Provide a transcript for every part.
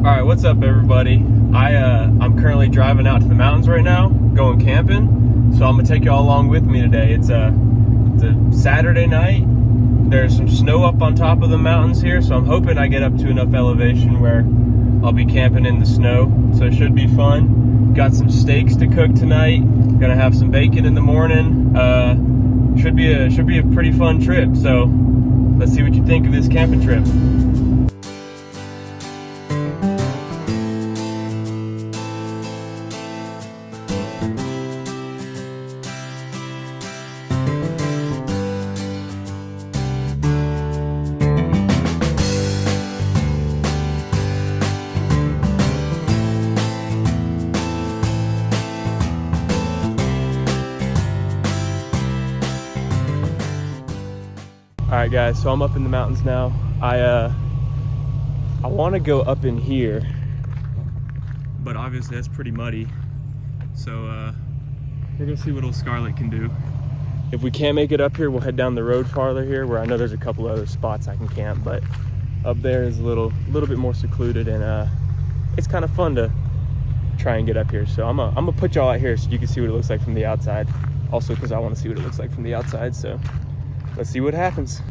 Alright, what's up everybody? I'm currently driving out to the mountains right now, going camping. So I'm gonna take y'all along with me today. It's a Saturday night. There's some snow up on top of the mountains here, so I'm hoping I get up to enough elevation where I'll be camping in the snow. So it should be fun. Got some steaks to cook tonight. Gonna have some bacon in the morning. Should be a pretty fun trip. So let's see what you think of this camping trip. Alright guys, so I'm up in the mountains now. I want to go up in here, but obviously that's pretty muddy. So we're gonna see what old Scarlett can do. If we can't make it up here, we'll head down the road farther here, where I know there's a couple other spots I can camp, but up there is a little bit more secluded, and it's kind of fun to try and get up here. So I'm gonna put y'all out here so you can see what it looks like from the outside. Also because I want to see what it looks like from the outside, so let's see what happens.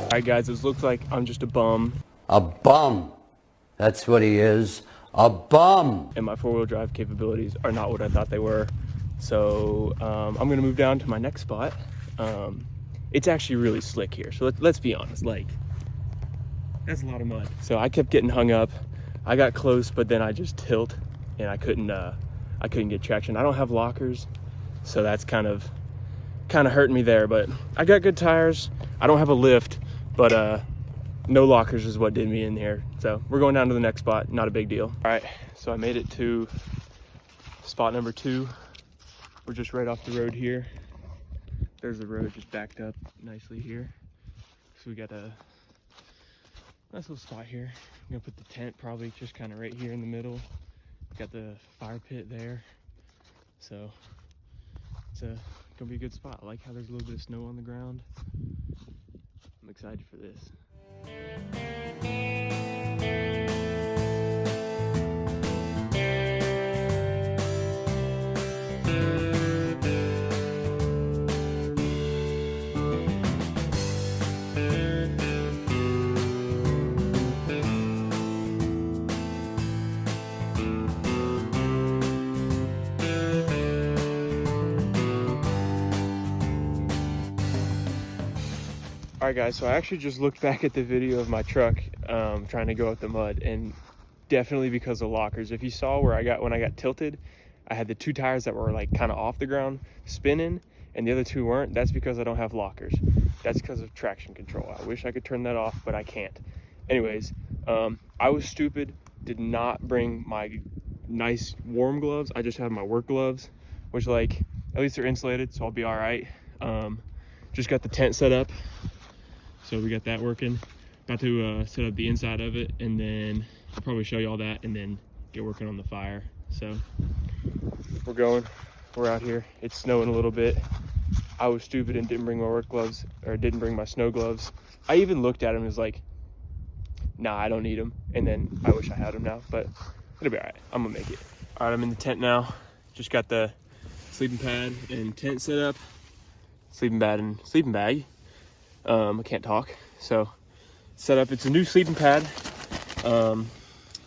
Alright guys, this looks like I'm just a bum. A bum. That's what he is. A bum. And my four-wheel drive capabilities are not what I thought they were. So I'm gonna move down to my next spot. It's actually really slick here. So let's be honest, like, that's a lot of mud. So I kept getting hung up. I got close, but then I just tilt and I couldn't get traction. I don't have lockers, so that's kind of hurting me there, but I got good tires. I don't have a lift, but no lockers is what did me in here. So we're going down to the next spot, not a big deal. All right, so I made it to spot number 2. We're just right off the road here. There's the road just backed up nicely here. So we got a nice little spot here. I'm gonna put the tent probably just kind of right here in the middle. Got the fire pit there. So it's gonna be a good spot. I like how there's a little bit of snow on the ground. I'm excited for this. Alright guys, so I actually just looked back at the video of my truck trying to go up the mud, and definitely because of lockers. If you saw when I got tilted, I had the 2 tires that were like kind of off the ground spinning, and the other 2 weren't. That's because I don't have lockers. That's because of traction control. I wish I could turn that off, but I can't. Anyways, I was stupid, did not bring my nice warm gloves. I just had my work gloves, which like, at least they're insulated, so I'll be all right. Just got the tent set up, so we got that working. About to set up the inside of it, and then I'll probably show you all that and then get working on the fire. So we're out here. It's snowing a little bit. I was stupid and didn't bring my work gloves, or didn't bring my snow gloves. I even looked at them and was like, nah, I don't need them. And then I wish I had them now, but it'll be all right. I'm gonna make it. All right, I'm in the tent now. Just got the sleeping pad and tent set up. Sleeping pad and sleeping bag. I can't talk. So set up, it's a new sleeping pad.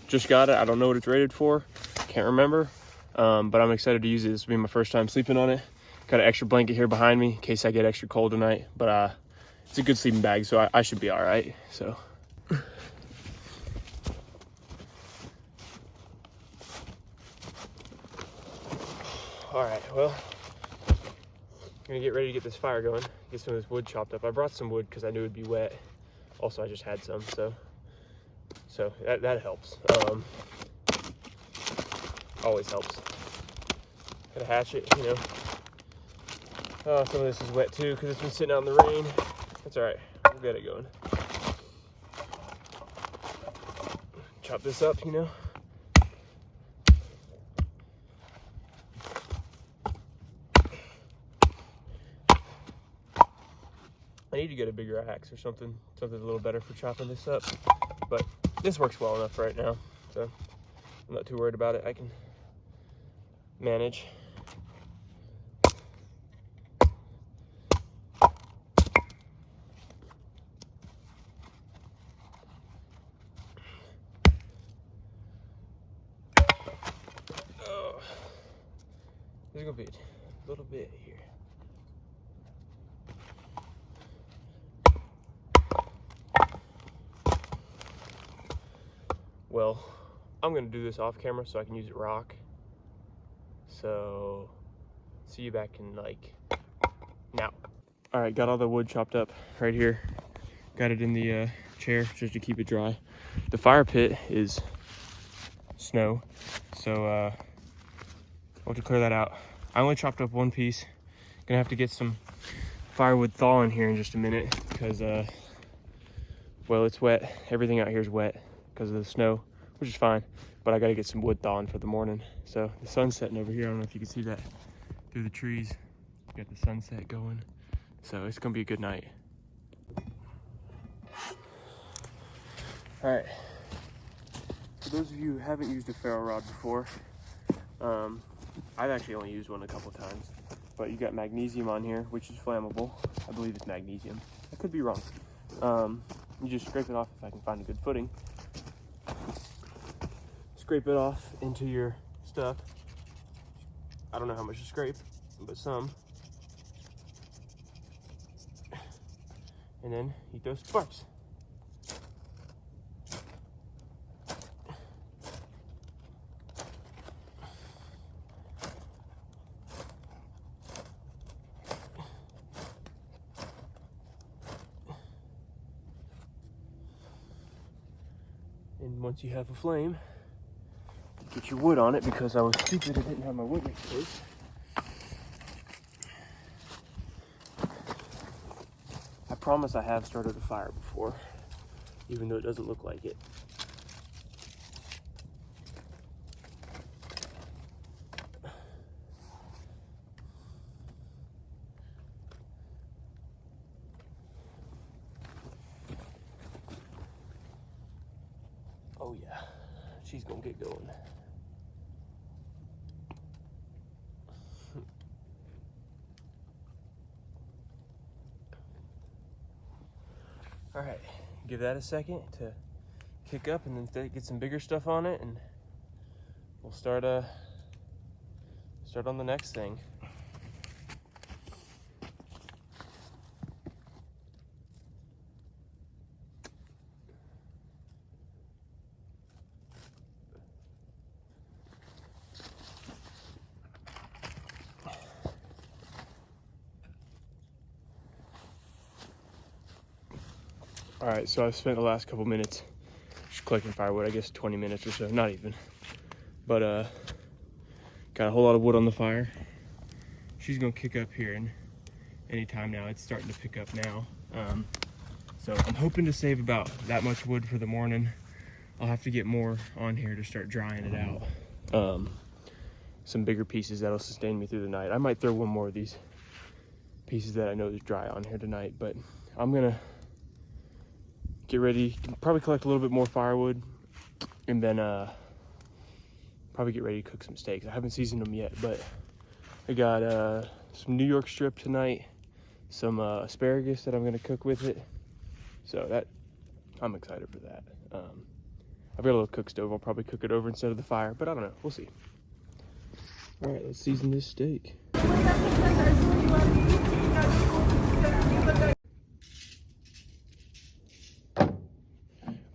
Just got it. I don't know what it's rated for. Can't remember. But I'm excited to use it. This will be my first time sleeping on it. Got an extra blanket here behind me in case I get extra cold tonight. But it's a good sleeping bag, so I should be all right. So. All right, well, I'm gonna get ready to get this fire going, get some of this wood chopped up. I brought some wood because I knew it'd be wet. Also, I just had some, so that helps. Always helps. Got a hatchet, you know. Oh, some of this is wet too because it's been sitting out in the rain. That's all right, we'll get it going. Chop this up, you know. I need to get a bigger axe or something a little better for chopping this up, but this works well enough right now, so I'm not too worried about it. I can manage. Oh, there's gonna be a little bit here. Well, I'm gonna do this off camera so I can use it rock. So, see you back in like now. All right, got all the wood chopped up right here. Got it in the chair just to keep it dry. The fire pit is snow, so I'll have to clear that out. I only chopped up one piece. Gonna have to get some firewood thaw in here in just a minute because, well, it's wet. Everything out here is wet because of the snow, which is fine, but I gotta get some wood thawing for the morning. So the sun's setting over here. I don't know if you can see that through the trees. Got the sunset going. So it's gonna be a good night. All right, for those of you who haven't used a ferro rod before, I've actually only used one a couple times, but you got magnesium on here, which is flammable. I believe it's magnesium. I could be wrong. You just scrape it off if I can find a good footing. Scrape it off into your stuff. I don't know how much to scrape, but some. And then eat those sparks. And once you have a flame, get your wood on it because I was stupid and didn't have my wood next to it. I promise I have started a fire before, even though it doesn't look like it. Oh yeah, she's gonna get going. All right, give that a second to kick up and then get some bigger stuff on it, and we'll start on the next thing. All right, so I've spent the last couple minutes just collecting firewood, I guess 20 minutes or so, not even. But got a whole lot of wood on the fire. She's gonna kick up here in any time now. It's starting to pick up now. So I'm hoping to save about that much wood for the morning. I'll have to get more on here to start drying it out. Some bigger pieces that'll sustain me through the night. I might throw one more of these pieces that I know is dry on here tonight, but I'm gonna get ready, probably collect a little bit more firewood, and then probably get ready to cook some steaks. I haven't seasoned them yet, but I got some New York strip tonight, some asparagus that I'm gonna cook with it. So that, I'm excited for that. I've got a little cook stove. I'll probably cook it over instead of the fire, but I don't know. We'll see. All right, let's season this steak.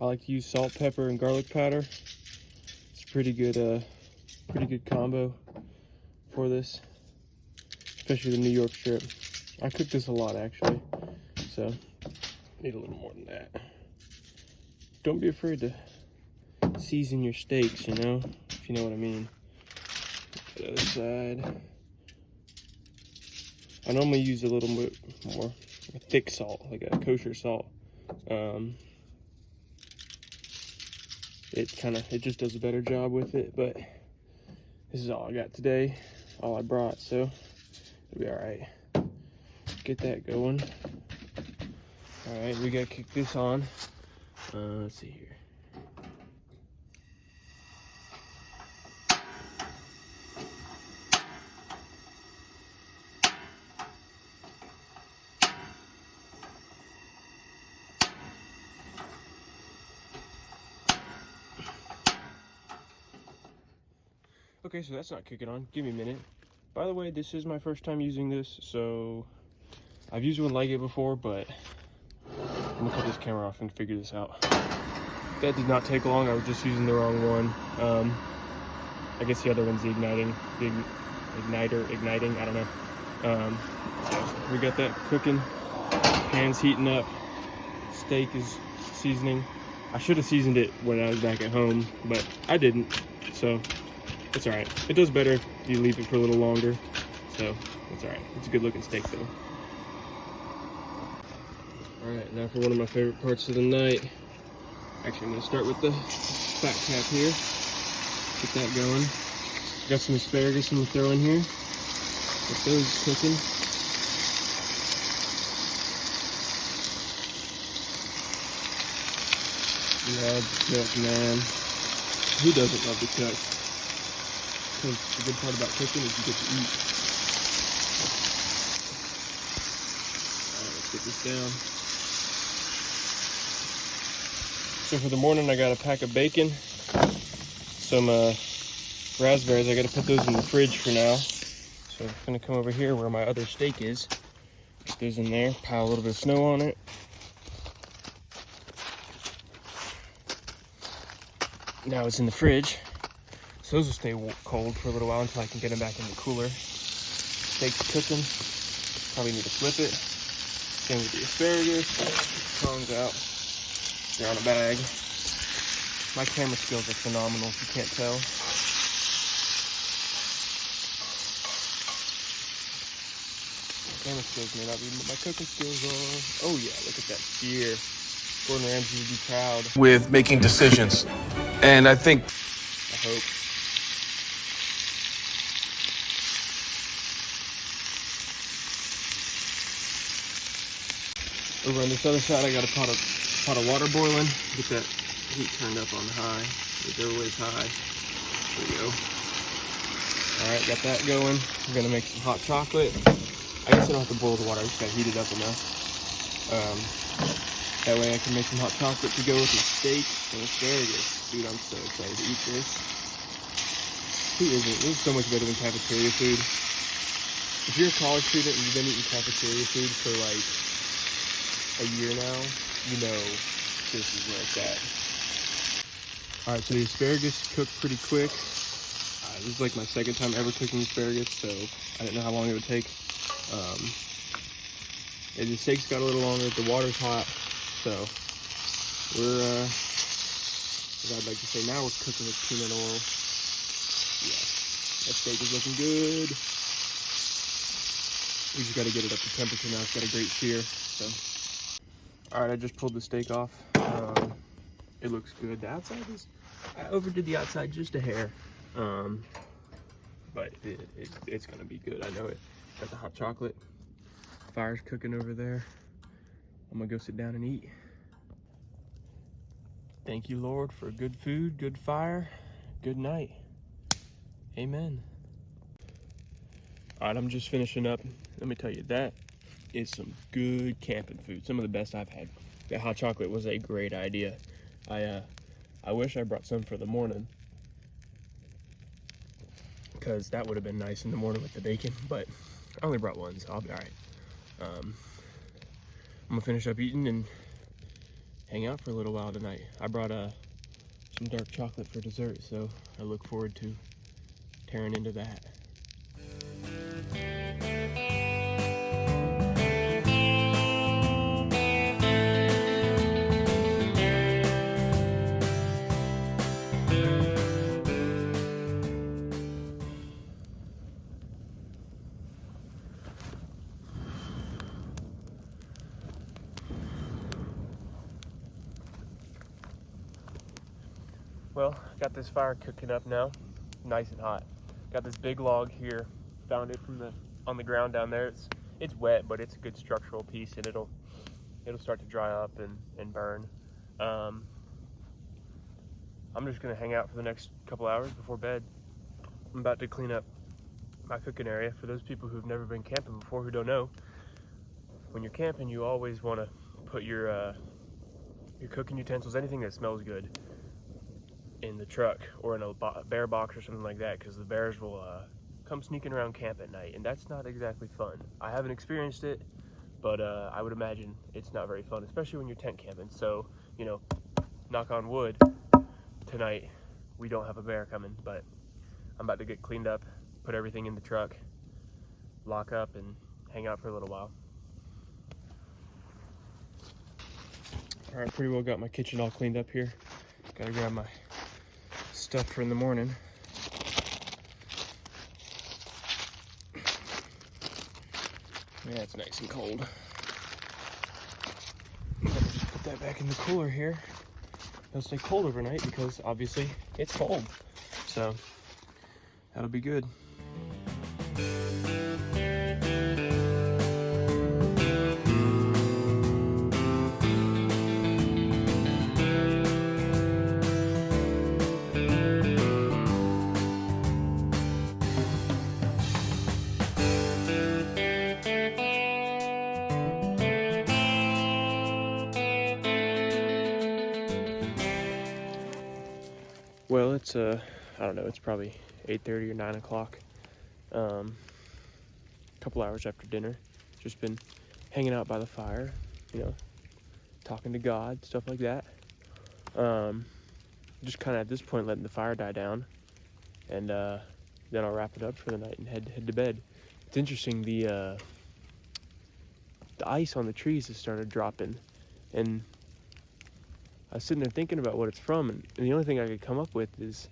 I like to use salt, pepper, and garlic powder. It's a pretty good combo for this, especially the New York strip. I cook this a lot actually, so need a little more than that. Don't be afraid to season your steaks, you know, if you know what I mean. The other side. I normally use a little bit more a thick salt, like a kosher salt. It just does a better job with it, but this is all I got today, all I brought, so it'll be all right. Get that going. All right, we gotta kick this on. Let's see here. Okay, so that's not kicking on. Give me a minute. By the way, this is my first time using this, so I've used one like it before, but I'm gonna cut this camera off and figure this out. That did not take long. I was just using the wrong one. I guess the other one's the igniting, I don't know. So we got that cooking. Pan's heating up. Steak is seasoning. I should have seasoned it when I was back at home, but I didn't. So it's all right. It does better if you leave it for a little longer. So it's all right. It's a good looking steak though. All right, now for one of my favorite parts of the night. Actually, I'm gonna start with the fat cap here. Get that going. Got some asparagus I'm gonna throw in here. Get those cooking. Love to cook, man. Who doesn't love to cook? Because the good part about cooking is you get to eat. Alright, let's get this down. So for the morning, I got a pack of bacon, some raspberries. I got to put those in the fridge for now. So I'm gonna come over here where my other steak is. Put those in there, pile a little bit of snow on it. Now it's in the fridge, so those will stay cold for a little while until I can get them back in the cooler. Steak's cooking. Probably need to flip it. Same with the asparagus. Tongs out. They're on a bag. My camera skills are phenomenal, if you can't tell. Camera skills may not be, but my cooking skills are. Oh yeah, look at that sear. Gordon Ramsay would be proud. With making decisions. And I think, I hope. Over on this other side, I got a pot of water boiling. Get that heat turned up on high. It's always high. There we go. All right, got that going. We're gonna make some hot chocolate. I guess I don't have to boil the water. I just gotta heat it up enough. That way I can make some hot chocolate to go with the steak and asparagus. Dude, I'm so excited to eat this. Who isn't? This is so much better than cafeteria food. If you're a college student and you've been eating cafeteria food for like a year now, you know this is where it's at. Alright, so the asparagus cooked pretty quick. This is like my second time ever cooking asparagus, so I didn't know how long it would take. Yeah, the steak's got a little longer, the water's hot, so We're, as I'd like to say now, we're cooking with peanut oil. Yeah, that steak is looking good. We just got to get it up to temperature now. It's got a great sear. So, all right, I just pulled the steak off. It looks good. The outside is, I overdid the outside just a hair, but it's gonna be good. I know it. Got the hot chocolate. Fire's cooking over there. I'm gonna go sit down and eat. Thank you, Lord, for good food, good fire, good night. Amen. All right, I'm just finishing up. Let me tell you, that is some good camping food. Some of the best I've had. That hot chocolate was a great idea. I wish I brought some for the morning, because that would have been nice in the morning with the bacon, but I only brought one, so I'll be all right. I'm gonna finish up eating and hang out for a little while tonight. I brought some dark chocolate for dessert, so I look forward to tearing into that. Well, got this fire cooking up now, nice and hot. Got this big log here, found it on the ground down there. It's wet, but it's a good structural piece, and it'll start to dry up and burn. I'm just gonna hang out for the next couple hours before bed. I'm about to clean up my cooking area. For those people who've never been camping before, who don't know, when you're camping, you always want to put your cooking utensils, anything that smells good, in the truck or in a bear box or something like that, because the bears will come sneaking around camp at night, and that's not exactly fun. I haven't experienced it, but I would imagine it's not very fun, especially when you're tent camping. So, you know, knock on wood, tonight we don't have a bear coming, but I'm about to get cleaned up, put everything in the truck, lock up, and hang out for a little while. All right, pretty well got my kitchen all cleaned up here. Gotta grab my stuff for in the morning. Yeah, it's nice and cold. Just put that back in the cooler here. It'll stay cold overnight because obviously it's cold. So that'll be good. Well, it's I don't know, it's probably 8:30 or 9 o'clock. A couple hours after dinner. Just been hanging out by the fire, you know, talking to God, stuff like that. Just kind of at this point letting the fire die down, and then I'll wrap it up for the night and head to bed. It's interesting, the ice on the trees has started dropping, and I was sitting there thinking about what it's from, and the only thing I could come up with is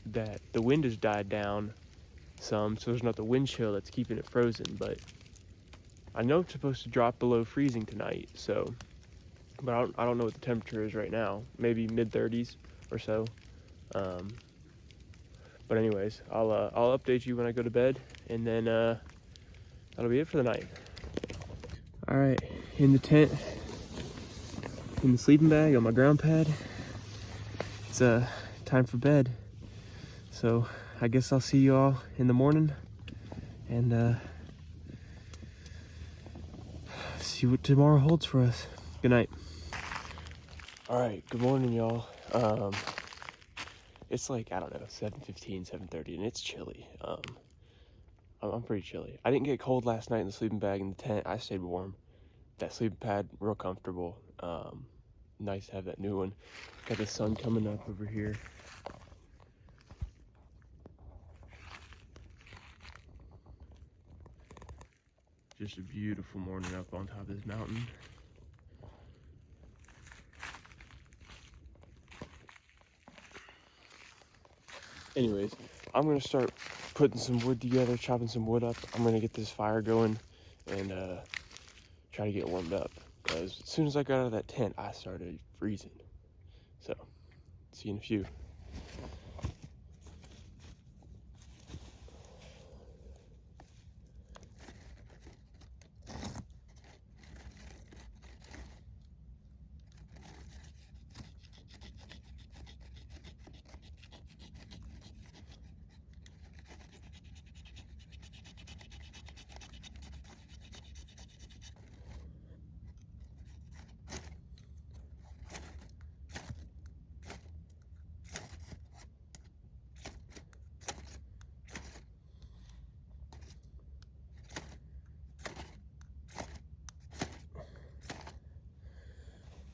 that the wind has died down some, so there's not the wind chill that's keeping it frozen. But I know it's supposed to drop below freezing tonight, so, but I don't know what the temperature is right now. Maybe mid-30s or so. But anyways, I'll update you when I go to bed, and then that'll be it for the night. All right, in the tent, in the sleeping bag, on my ground pad. It's time for bed. So I guess I'll see you all in the morning, and see what tomorrow holds for us. Good night. All right, good morning, y'all. It's like, I don't know, 7:15, 7:30, and it's chilly. I'm pretty chilly. I didn't get cold last night in the sleeping bag in the tent. I stayed warm. That sleeping pad, real comfortable. Nice to have that new one. Got the sun coming up over here. Just a beautiful morning up on top of this mountain. Anyways, I'm gonna start putting some wood together, chopping some wood up. I'm gonna get this fire going and try to get warmed up. Because as soon as I got out of that tent, I started freezing. So, see you in a few.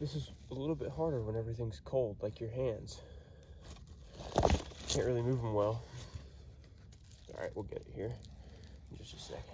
This is a little bit harder when everything's cold, like your hands. Can't really move them well. All right, we'll get it here in just a second.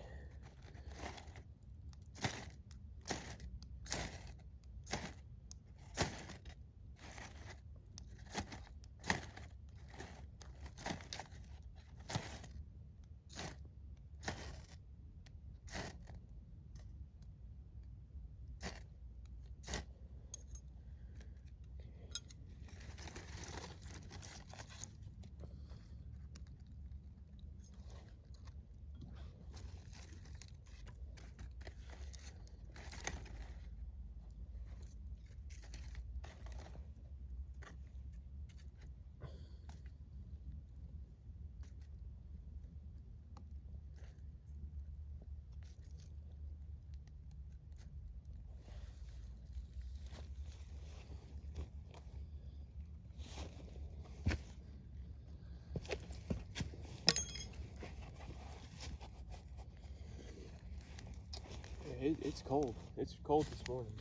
It's cold. It's cold this morning.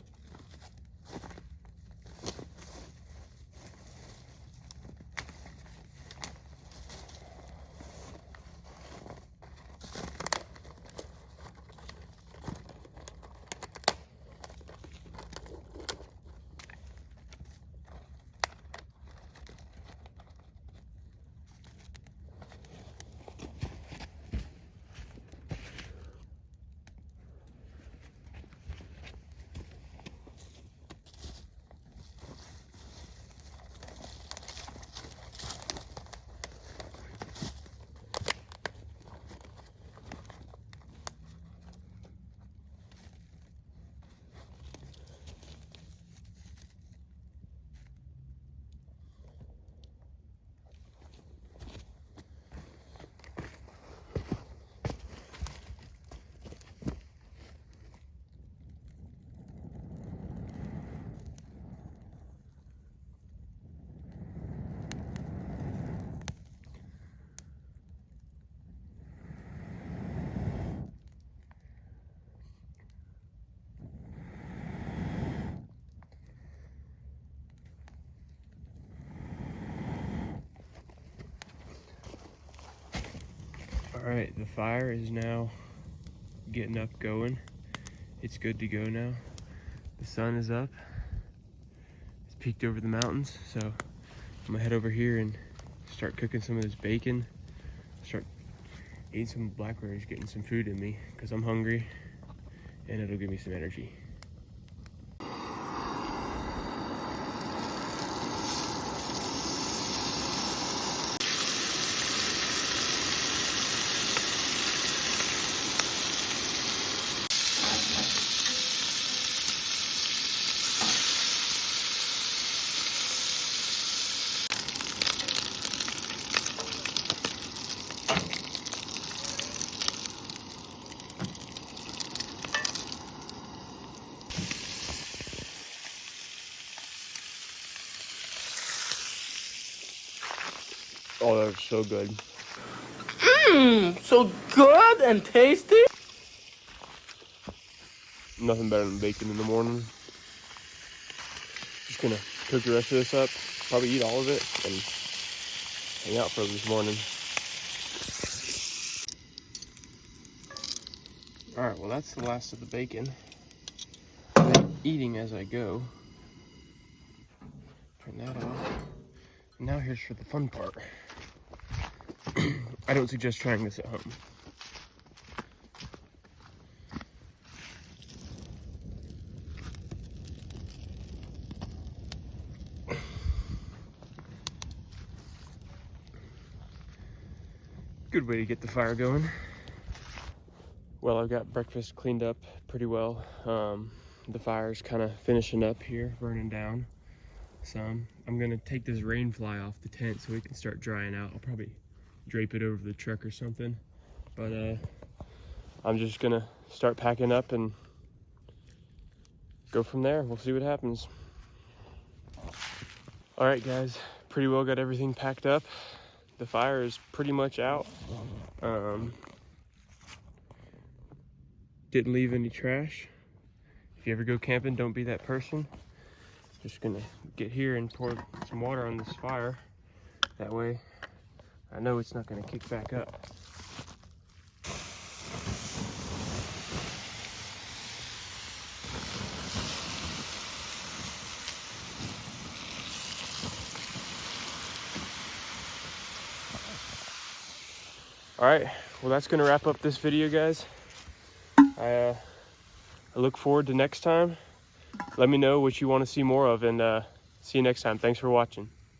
All right, the fire is now getting up going. It's good to go now. The sun is up. It's peeked over the mountains, so I'm gonna head over here and start cooking some of this bacon. Start eating some blackberries, getting some food in me, because I'm hungry, and it'll give me some energy. Oh, that was so good. So good and tasty. Nothing better than bacon in the morning. Just gonna cook the rest of this up, probably eat all of it, and hang out for this morning. All right, well, that's the last of the bacon. I've been eating as I go. Turn that off. Now here's for the fun part. I don't suggest trying this at home. Good way to get the fire going. Well, I've got breakfast cleaned up pretty well. The fire's kind of finishing up here, burning down some. I'm gonna take this rain fly off the tent so it can start drying out. I'll probably drape it over the truck or something. But I'm just gonna start packing up and go from there. We'll see what happens. All right, guys, pretty well got everything packed up. The fire is pretty much out. Didn't leave any trash. If you ever go camping, don't be that person. Just gonna get here and pour some water on this fire. That way, I know it's not gonna kick back up. All right, well, that's gonna wrap up this video, guys. I look forward to next time. Let me know what you want to see more of, and see you next time. Thanks for watching.